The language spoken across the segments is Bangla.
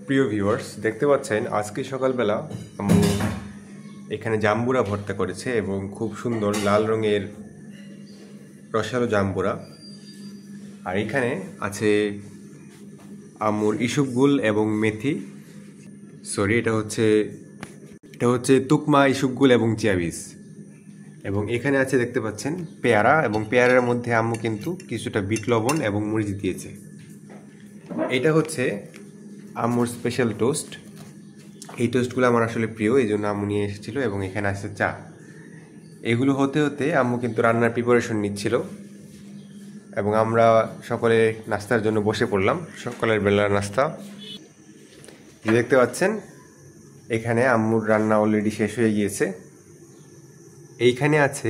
প্রিয় ভিউয়ার্স, দেখতে পাচ্ছেন আজকে সকালবেলা আম্মু এখানে জাম্বুরা ভর্তা করেছে এবং খুব সুন্দর লাল রঙের রসালো জাম্বুরা। আর এখানে আছে আম্মুর ইসবগুল এবং মেথি, সরি এটা হচ্ছে তুকমা, ইসবগুল এবং চিয়াবীজ। এবং এখানে আছে দেখতে পাচ্ছেন পেয়ারা, এবং পেয়ারার মধ্যে আম্মু কিন্তু কিছুটা বিট লবণ এবং মরিচ দিয়েছে। এটা হচ্ছে আম্মুর স্পেশাল টোস্ট। এই টোস্টগুলো আমার আসলে প্রিয়, এই জন্য আম্মু নিয়ে এসেছিল। এবং এখানে আছে চা। এগুলো হতে হতে আম্মু কিন্তু রান্নার প্রিপারেশন নিচ্ছিল এবং আমরা সকলে নাস্তার জন্য বসে পড়লাম। সকালের বেলার নাস্তা দেখতে পাচ্ছেন, এখানে আম্মুর রান্না অলরেডি শেষ হয়ে গিয়েছে। এইখানে আছে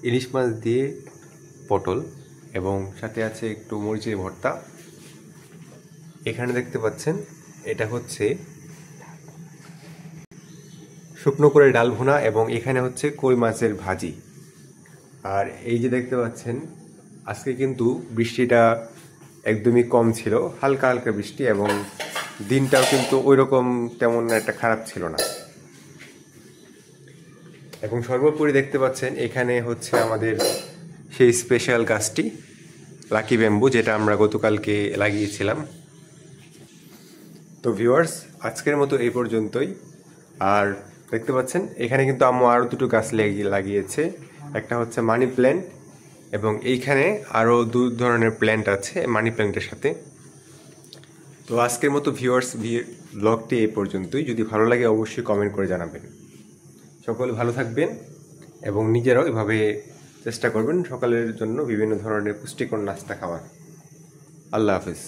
ইলিশ মাছ দিয়ে পটল এবং সাথে আছে একটু মরিচের ভর্তা। এখানে দেখতে পাচ্ছেন এটা হচ্ছে শুকনো করে ডাল ভুনা, এবং এখানে হচ্ছে কই মাছের ভাজি। আর এই যে দেখতে পাচ্ছেন আজকে কিন্তু বৃষ্টিটা একদমই কম ছিল, হালকা হালকা বৃষ্টি, এবং দিনটাও কিন্তু ওইরকম তেমন একটা খারাপ ছিল না। এবং সর্বোপরি দেখতে পাচ্ছেন এখানে হচ্ছে আমাদের সেই স্পেশাল গাছটি লাকি ব্যাম্বু, যেটা আমরা গতকালকে লাগিয়েছিলাম। তো ভিউয়ার্স, আজকের মতো এই পর্যন্তই। আর দেখতে পাচ্ছেন এখানে কিন্তু আম্মু আরও দুটো গাছ লাগিয়েছে। একটা হচ্ছে মানি প্ল্যান্ট, এবং এইখানে আরও দু ধরনের প্ল্যান্ট আছে মানি প্ল্যান্টের সাথে। তো আজকের মতো ভিউয়ার্স ব্লগটি এই পর্যন্তই। যদি ভালো লাগে অবশ্যই কমেন্ট করে জানাবেন। সকলে ভালো থাকবেন এবং নিজেরাও এভাবে চেষ্টা করবেন সকালের জন্য বিভিন্ন ধরনের পুষ্টিকর নাস্তা খাওয়ার। আল্লাহ হাফেজ।